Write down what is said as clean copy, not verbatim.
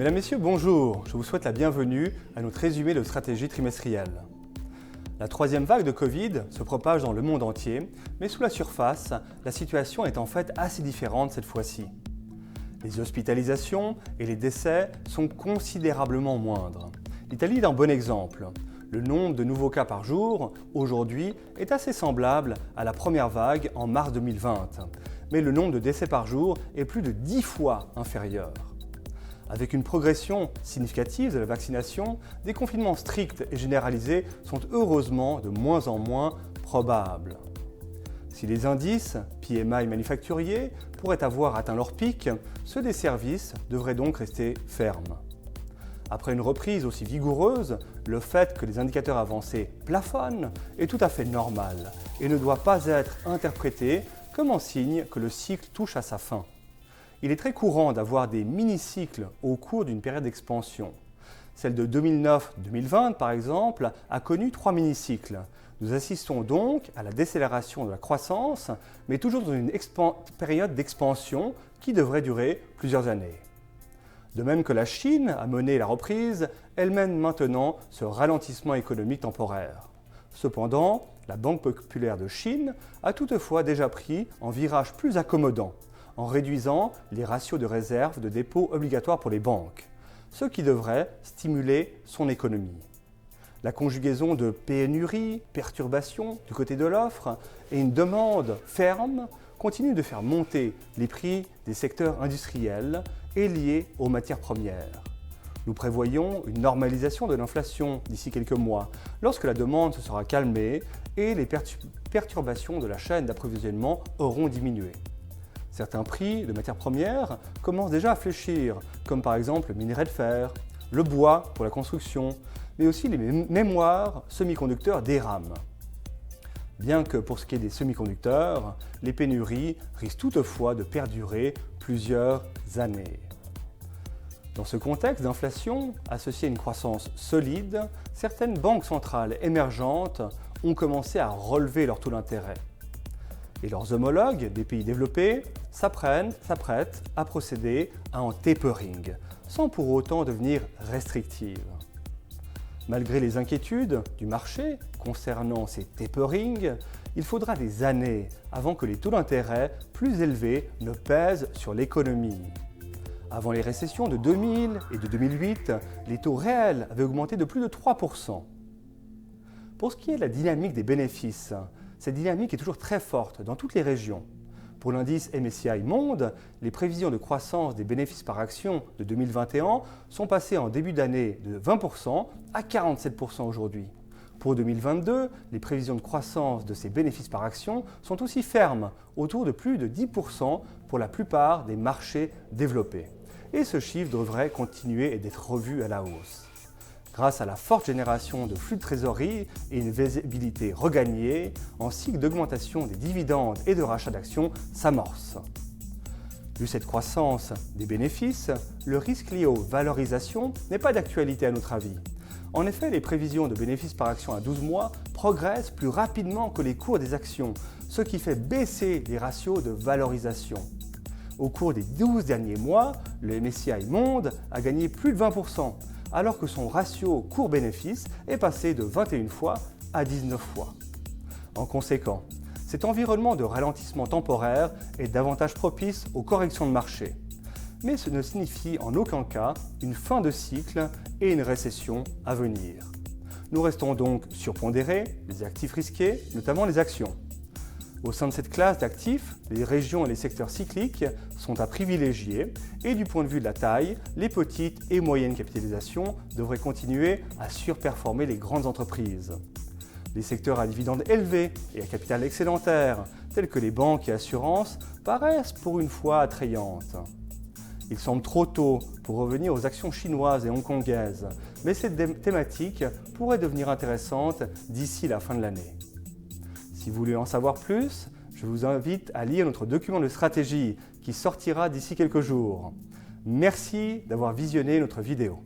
Mesdames, Messieurs, bonjour. Je vous souhaite la bienvenue à notre résumé de stratégie trimestrielle. La troisième vague de Covid se propage dans le monde entier, mais sous la surface, la situation est en fait assez différente cette fois-ci. Les hospitalisations et les décès sont considérablement moindres. L'Italie est un bon exemple. Le nombre de nouveaux cas par jour, aujourd'hui, est assez semblable à la première vague en mars 2020, mais le nombre de décès par jour est plus de 10 fois inférieur. Avec une progression significative de la vaccination, des confinements stricts et généralisés sont heureusement de moins en moins probables. Si les indices PMI manufacturiers pourraient avoir atteint leur pic, ceux des services devraient donc rester fermes. Après une reprise aussi vigoureuse, le fait que les indicateurs avancés plafonnent est tout à fait normal et ne doit pas être interprété comme un signe que le cycle touche à sa fin. Il est très courant d'avoir des mini-cycles au cours d'une période d'expansion. Celle de 2009-2020, par exemple, a connu 3 mini-cycles. Nous assistons donc à la décélération de la croissance, mais toujours dans une période d'expansion qui devrait durer plusieurs années. De même que la Chine a mené la reprise, elle mène maintenant ce ralentissement économique temporaire. Cependant, la Banque populaire de Chine a toutefois déjà pris un virage plus accommodant, en réduisant les ratios de réserve de dépôt obligatoires pour les banques, ce qui devrait stimuler son économie. La conjugaison de pénurie, perturbations du côté de l'offre et une demande ferme continue de faire monter les prix des secteurs industriels et liés aux matières premières. Nous prévoyons une normalisation de l'inflation d'ici quelques mois, lorsque la demande se sera calmée et les perturbations de la chaîne d'approvisionnement auront diminué. Certains prix de matières premières commencent déjà à fléchir, comme par exemple le minerai de fer, le bois pour la construction, mais aussi les mémoires semi-conducteurs DRAM. Bien que pour ce qui est des semi-conducteurs, les pénuries risquent toutefois de perdurer plusieurs années. Dans ce contexte d'inflation, associé à une croissance solide, certaines banques centrales émergentes ont commencé à relever leur taux d'intérêt. Et leurs homologues des pays développés s'apprêtent à procéder à un tapering, sans pour autant devenir restrictives. Malgré les inquiétudes du marché concernant ces taperings, il faudra des années avant que les taux d'intérêt plus élevés ne pèsent sur l'économie. Avant les récessions de 2000 et de 2008, les taux réels avaient augmenté de plus de 3%. Pour ce qui est de la dynamique des bénéfices, cette dynamique est toujours très forte dans toutes les régions. Pour l'indice MSCI Monde, les prévisions de croissance des bénéfices par action de 2021 sont passées en début d'année de 20% à 47% aujourd'hui. Pour 2022, les prévisions de croissance de ces bénéfices par action sont aussi fermes, autour de plus de 10% pour la plupart des marchés développés. Et ce chiffre devrait continuer et d'être revu à la hausse. Grâce à la forte génération de flux de trésorerie et une visibilité regagnée, un cycle d'augmentation des dividendes et de rachat d'actions s'amorce. Vu cette croissance des bénéfices, le risque lié aux valorisations n'est pas d'actualité à notre avis. En effet, les prévisions de bénéfices par action à 12 mois progressent plus rapidement que les cours des actions, ce qui fait baisser les ratios de valorisation. Au cours des 12 derniers mois, le MSCI Monde a gagné plus de 20%, alors que son ratio cours-bénéfice est passé de 21 fois à 19 fois. En conséquent, cet environnement de ralentissement temporaire est davantage propice aux corrections de marché. Mais ce ne signifie en aucun cas une fin de cycle et une récession à venir. Nous restons donc surpondérés, les actifs risqués, notamment les actions. Au sein de cette classe d'actifs, les régions et les secteurs cycliques sont à privilégier et du point de vue de la taille, les petites et moyennes capitalisations devraient continuer à surperformer les grandes entreprises. Les secteurs à dividendes élevés et à capital excédentaire, tels que les banques et assurances, paraissent pour une fois attrayantes. Il semble trop tôt pour revenir aux actions chinoises et hongkongaises, mais cette thématique pourrait devenir intéressante d'ici la fin de l'année. Si vous voulez en savoir plus, je vous invite à lire notre document de stratégie qui sortira d'ici quelques jours. Merci d'avoir visionné notre vidéo.